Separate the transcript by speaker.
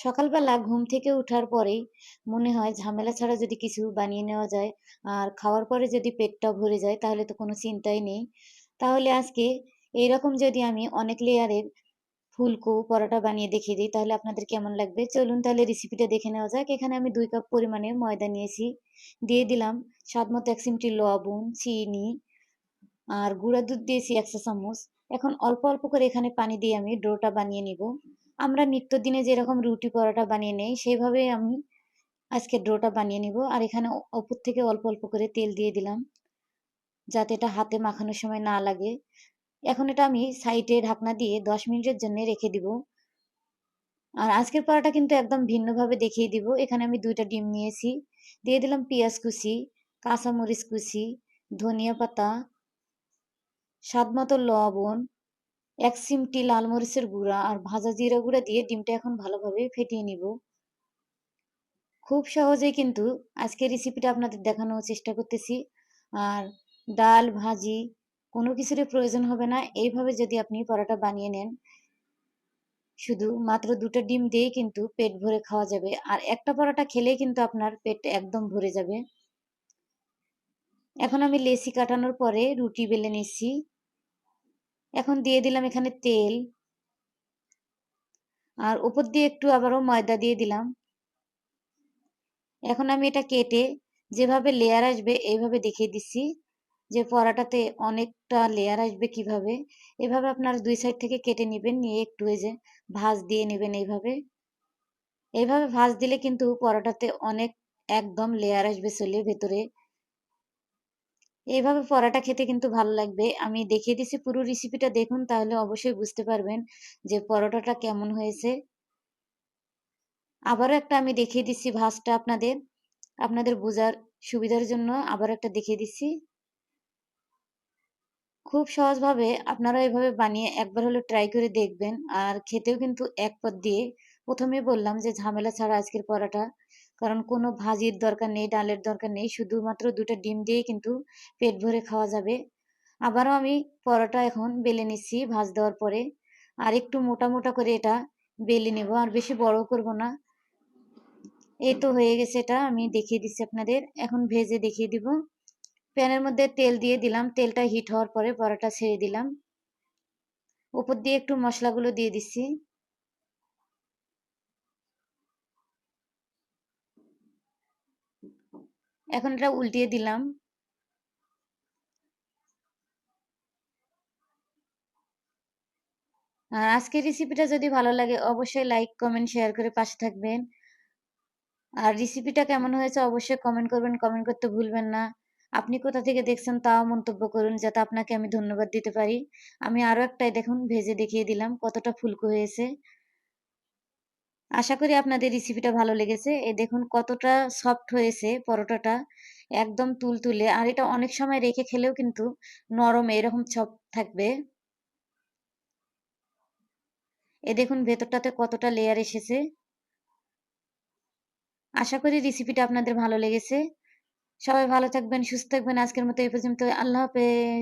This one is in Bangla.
Speaker 1: সকালবেলা ঘুম থেকে উঠার পরেই মনে হয় ঝামেলা ছাড়া যদি কিছু বানিয়ে নেওয়া যায় আর খাওয়ার পরে যদি পেটটা ভরে যায় তাহলে তো কোনো চিন্তাই নেই। তাহলে আজকে এইরকম যদি আমি অনেক লেয়ারের ফুলকো পরোটা বানিয়ে দেখিয়ে দিই তাহলে আপনাদের কেমন লাগবে? চলুন তাহলে রেসিপিটা দেখে নেওয়া যাক। এখানে আমি ২ কাপ পরিমাণে ময়দা নিয়েছি। দিয়ে দিলাম স্বাদমতো ১ চিমটি লবণ, চিনি আর গুঁড়া দুধ দিয়েছি ১ চা চামচ। এখন অল্প, অল্প করে এখানে পানি দিয়ে আমি ডোটা বানিয়ে নিব। আমরা নিত্যদিনে যেরকম রুটি পরোটা বানিয়ে নেই সেভাবেই আমি আজকে ডোটা বানিয়ে নিব। আর এখানে উপর থেকে অল্প, অল্প করে তেল দিয়ে দিলাম যাতে এটা হাতে মাখানোর সময় না লাগে। এখন এটা আমি সাইডে ঢাকনা দিয়ে ১০ মিনিটের জন্য রেখে দিব। আর আজকের পরোটা কিন্তু একদম ভিন্নভাবে দেখিয়ে দিব। এখানে আমি ২ টা ডিম নিয়েছি। দিয়ে দিলাম পেঁয়াজ কুচি, কাঁচামরিচ কুচি, ধনিয়া পাতা, স্বাদমতো লবণ, ১ চিমটি লাল মরিচের গুঁড়া আর ভাজা জিরা গুঁড়া দিয়ে ডিমটা এখন ভালোভাবে ফেটিয়ে নিব। খুব সহজেই কিন্তু আজকের রেসিপিটা আপনাদের দেখানোর চেষ্টা করতেছি। আর ডাল, ভাজি কোনো কিছুরই প্রয়োজন হবে না। এইভাবে যদি আপনি পরোটা বানিয়ে নেন, শুধু মাত্র ২ টা ডিম দিয়েই কিন্তু পেট ভরে খাওয়া যাবে। আর একটা পরোটা খেলেই কিন্তু আপনার পেট একদম ভরে যাবে। এখন আমি লেচি কাটানোর পরে রুটি বেলে নিচ্ছি। এখন দিয়ে দিলাম এখানে তেল। আর উপর দিয়ে একটু আবারও ময়দা দিয়ে দিলাম। এখন আমি এটা কেটে যেভাবে লেয়ার আসবে এইভাবে দেখিয়ে দিচ্ছি যে পরোটাতে অনেকটা লেয়ার আসবে কিভাবে। এভাবে আপনারা ২ সাইড থেকে কেটে নিবেন, নিয়ে একটু এই যে ভাঁজ দিয়ে নিবেন এইভাবে। এইভাবে ভাঁজ দিলে কিন্তু পরোটাতে অনেক একদম লেয়ার আসবে চলে ভেতরে। এইভাবে পরোটা খেতে কিন্তু ভালো লাগবে। আমি দেখিয়ে দিচ্ছি পুরো রেসিপিটা দেখুন তাহলে অবশ্যই বুঝতে পারবেন যে পরোটাটা কেমন হয়েছে। আবারও একটা আমি দেখিয়ে দিচ্ছি ভাঁজটা আপনাদের। আপনাদের বোঝার সুবিধার জন্য আবার একটা দেখিয়ে দিচ্ছি। খুব সহজভাবে আপনারা এভাবে বানিয়ে একবার হলে ট্রাই করে দেখবেন। আর খেতেও কিন্তু এক পদ দিয়ে। প্রথমেই বললাম যে ঝামেলা ছাড়া আজকের পরোটা। কারণ কোনো ভাজির দরকার নেই, ডালের দরকার নেই। শুধুমাত্র ২ টা ডিম দিয়েই কিন্তু পেট ভরে খাওয়া যাবে। আবারও আমি পরোটা এখন বেলে নিচ্ছি ভাঁজ দেওয়ার পরে। আর একটু মোটা, মোটা করে এটা বেলে নেব। আর বেশি বড় করব না। এই তো হয়ে গেছে এটা। আমি দেখিয়ে দিচ্ছি আপনাদের। এখন ভেজে দেখিয়ে দিব। প্যানের মধ্যে তেল দিয়ে দিলাম। তেলটা হিট হওয়ার পরে পরোটা ছেড়ে দিলাম। উপর দিয়ে একটু মশলাগুলো দিয়ে দিচ্ছি। এখন এটা উল্টিয়ে দিলাম। আর আজকের রেসিপিটা যদি ভালো লাগে অবশ্যই লাইক, কমেন্ট, শেয়ার করে পাশে থাকবেন। আর রেসিপিটা কেমন হয়েছে অবশ্যই কমেন্ট করবেন। কমেন্ট করতে ভুলবেন না। আপনি কোথা থেকে দেখছেন তাও মন্তব্য করুন যাতে আপনাকে আমি ধন্যবাদ দিতে পারি। আমি আরো একটাই দেখুন ভেজে দেখিয়ে দিলাম কতটা ফুলকো হয়েছে। আশা করি আপনাদের রেসিপিটা ভালো লেগেছে। এই দেখুন কতটা সফট হয়েছে পরোটাটা। একদম তুলতুলে। আর এটা অনেক সময় রেখে খেলেও কিন্তু নরম এরকম সফট থাকবে। এই দেখুন ভেতরটাতে কতটা লেয়ার এসেছে। আশা করি রেসিপিটা আপনাদের ভালো লেগেছে। সবাই ভালো থাকবেন, সুস্থ থাকবেন। আজকের মতো এই পর্যন্ত। আল্লাহ হাফেজ।